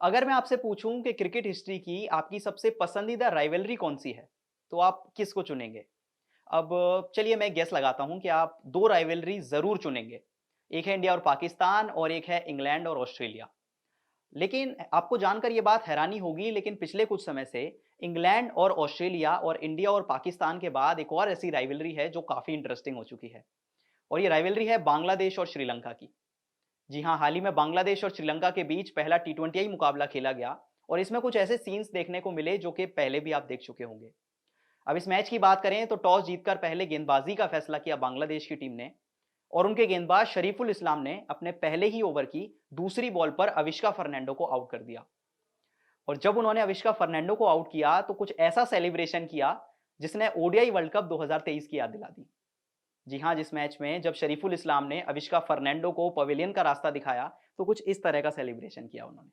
अगर मैं आपसे पूछूं कि क्रिकेट हिस्ट्री की आपकी सबसे पसंदीदा राइवलरी कौन सी है, तो आप किसको चुनेंगे? अब चलिए मैं गेस लगाता हूं कि आप 2 राइवलरी ज़रूर चुनेंगे। एक है इंडिया और पाकिस्तान और एक है इंग्लैंड और ऑस्ट्रेलिया। लेकिन आपको जानकर ये बात हैरानी होगी लेकिन पिछले कुछ समय से इंग्लैंड और ऑस्ट्रेलिया और इंडिया और पाकिस्तान के बाद एक और ऐसी राइवलरी है जो काफ़ी इंटरेस्टिंग हो चुकी है। और ये राइवलरी है बांग्लादेश और श्रीलंका की। जी हाँ, हाल ही में बांग्लादेश और श्रीलंका के बीच पहला टी20 मुकाबला खेला गया और इसमें कुछ ऐसे सीन्स देखने को मिले जो कि पहले भी आप देख चुके होंगे। अब इस मैच की बात करें तो टॉस जीतकर पहले गेंदबाजी का फैसला किया बांग्लादेश की टीम ने और उनके गेंदबाज शरीफुल इस्लाम ने अपने पहले ही ओवर की दूसरी बॉल पर अविष्का फर्नांडो को आउट कर दिया। और जब उन्होंने अविष्का फर्नांडो को आउट किया तो कुछ ऐसा सेलिब्रेशन किया जिसने ओडीआई वर्ल्ड कप 2023 की याद दिला दी। जी हाँ, जिस मैच में जब शरीफुल इस्लाम ने अविष्का फर्नांडो को पवेलियन का रास्ता दिखाया, तो कुछ इस तरह का सेलिब्रेशन किया उन्होंने।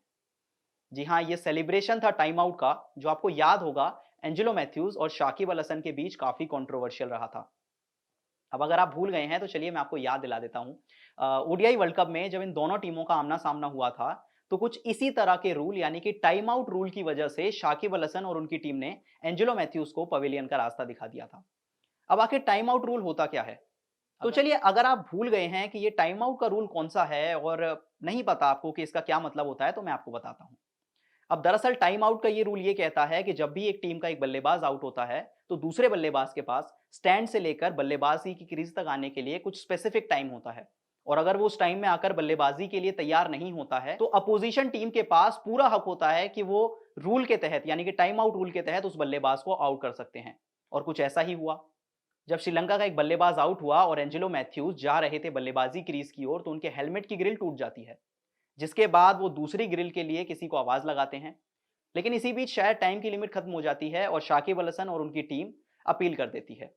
जी हाँ, ये सेलिब्रेशन था टाइम आउट का, जो आपको याद होगा एंजेलो मैथ्यूज और शाकिब अल हसन के बीच काफ़ी कंट्रोवर्शियल रहा था। अब अगर आप भूल गए हैं, तो चलिए मैं आपको याद दिला देता हूँ। ओडीआई वर्ल्ड कप में जब इन दोनों टीमों का आमना-सामना हुआ था, तो कुछ इसी तरह के रूल यानी कि टाइम आउट रूल की वजह से शाकिब अल हसन और उनकी टीम ने एंजेलो मैथ्यूज को पवेलियन का रास्ता दिखा दिया था। अब आखिर टाइम आउट रूल होता क्या है? तो अगर चलिए अगर आप भूल गए हैं कि ये टाइम आउट का रूल कौन-सा है और नहीं पता आपको कि इसका क्या मतलब होता है, तो मैं आपको बताता हूँ। अब दरअसल टाइम आउट का ये रूल ये कहता है कि जब भी एक टीम का एक बल्लेबाज आउट होता है, तो दूसरे बल्लेबाज के पास स्टैंड से लेकर बल्लेबाजी की क्रीज तक आने के लिए कुछ स्पेसिफिक टाइम होता है। और अगर वो उस टाइम में आकर बल्लेबाजी के लिए तैयार नहीं होता है, तो अपोजिशन टीम के पास पूरा हक होता है कि वो रूल के तहत यानी कि टाइम आउट रूल के तहत उस बल्लेबाज को आउट कर सकते हैं। और कुछ ऐसा ही हुआ। जब श्रीलंका का एक बल्लेबाज आउट हुआ और एंजेलो मैथ्यूज जा रहे थे बल्लेबाजी क्रीज की ओर, तो उनके हेलमेट की ग्रिल टूट जाती है, जिसके बाद वो दूसरी ग्रिल के लिए किसी को आवाज लगाते हैं। लेकिन इसी बीच शायद टाइम की लिमिट खत्म हो जाती है और शाकिब अल हसन और उनकी टीम अपील कर देती है,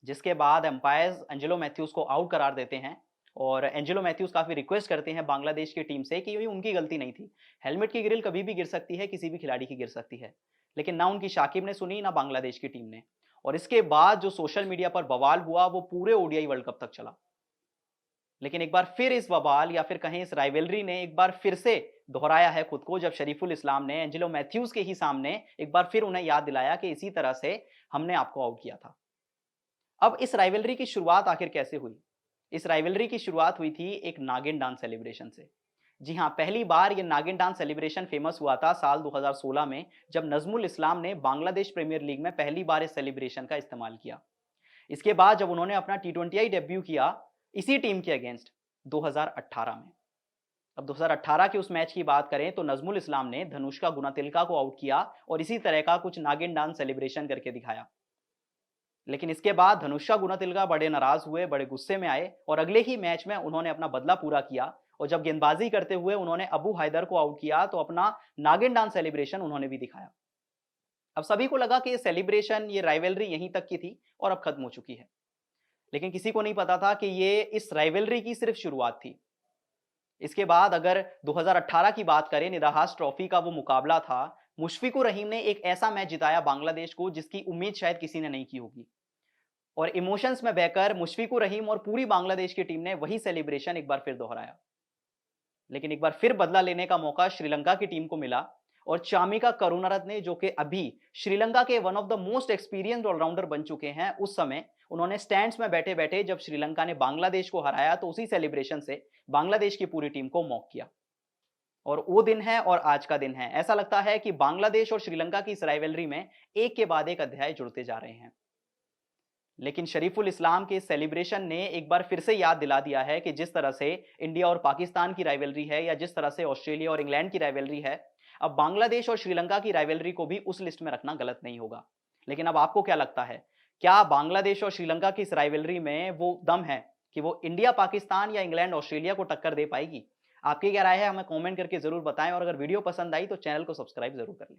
जिसके बाद एम्पायर्स एंजेलो मैथ्यूज को आउट करार देते हैं। और एंजेलो मैथ्यूज काफी रिक्वेस्ट करते हैं बांग्लादेश की टीम से कि ये उनकी गलती नहीं थी। हेलमेट की ग्रिल कभी भी गिर सकती है, किसी भी खिलाड़ी की गिर सकती है। लेकिन ना उनकी शाकिब ने सुनी, ना बांग्लादेश की टीम ने। और इसके बाद जो सोशल मीडिया पर बवाल हुआ वो पूरे ओडीआई वर्ल्ड कप तक चला। लेकिन एक बार फिर इस बवाल या फिर कहें इस राइवलरी ने एक बार फिर से दोहराया है खुद को, जब शरीफुल इस्लाम ने एंजेलो मैथ्यूज के ही सामने एक बार फिर उन्हें याद दिलाया कि इसी तरह से हमने आपको आउट किया था। अब इस राइवलरी की शुरुआत आखिर कैसे हुई? इस राइवलरी की शुरुआत हुई थी एक नागिन डांस सेलिब्रेशन से। जी हाँ, पहली बार ये नागिन डांस सेलिब्रेशन फेमस हुआ था साल 2016 में, जब नज़मुल इस्लाम ने बांग्लादेश प्रीमियर लीग में पहली बार इस सेलिब्रेशन का इस्तेमाल किया। इसके बाद जब उन्होंने अपना टी20आई डेब्यू किया इसी टीम के अगेंस्ट 2018 में। अब 2018 के उस मैच की बात करें तो नज़मुल इस्लाम ने धनुष्का गुनातिलका को आउट किया और इसी तरह का कुछ नागिन डांस सेलिब्रेशन करके दिखाया। लेकिन इसके बाद धनुषा गुनातिलका बड़े नाराज हुए, बड़े गुस्से में आए और अगले ही मैच में उन्होंने अपना बदला पूरा किया और जब गेंदबाजी करते हुए उन्होंने अबू हैदर को आउट किया तो अपना नागिन डांस सेलिब्रेशन उन्होंने भी दिखाया। अब सभी को लगा कि ये सेलिब्रेशन, ये राइवलरी यहीं तक की थी और अब खत्म हो चुकी है। लेकिन किसी को नहीं पता था कि ये इस राइवलरी की सिर्फ शुरुआत थी। इसके बाद अगर 2018 की बात करें, निदाहास ट्रॉफी का वो मुकाबला था, मुशफिकुर रहीम ने एक ऐसा मैच जिताया बांग्लादेश को जिसकी उम्मीद शायद किसी ने नहीं की होगी। और इमोशंस में बहकर मुशफिकुर रहीम और पूरी बांग्लादेश की टीम ने वही सेलिब्रेशन एक बार फिर दोहराया। लेकिन एक बार फिर बदला लेने का मौका श्रीलंका की टीम को मिला और चामिका करुणारत्ने, जो कि अभी श्रीलंका के one of the most experienced all rounder बन चुके हैं, उस समय उन्होंने स्टैंड्स में बैठे-बैठे जब श्रीलंका ने बांग्लादेश को हराया तो उसी सेलिब्रेशन से बांग्लादेश की पूरी टीम को मॉक किया। और वो दिन है और आज का दिन है। ऐसा लगता है कि बांग्लादेश और श्रीलंका की इस राइवलरी में एक के बाद एक अध्याय जुड़ते जा रहे हैं। लेकिन शरीफुल इस्लाम के सेलिब्रेशन ने एक बार फिर से याद दिला दिया है कि जिस तरह से इंडिया और पाकिस्तान की राइवलरी है या जिस तरह से ऑस्ट्रेलिया और इंग्लैंड की राइवलरी है, अब बांग्लादेश और श्रीलंका की राइवलरी को भी उस लिस्ट में रखना गलत नहीं होगा। लेकिन अब आपको क्या लगता है? क्या बांग्लादेश और श्रीलंका की इस राइवलरी में वो दम है कि वो इंडिया, पाकिस्तान या इंग्लैंड, ऑस्ट्रेलिया को टक्कर दे पाएगी? आपकी क्या राय है? हमें कमेंट करके ज़रूर बताएं और अगर वीडियो पसंद आई तो चैनल को सब्सक्राइब ज़रूर कर लें।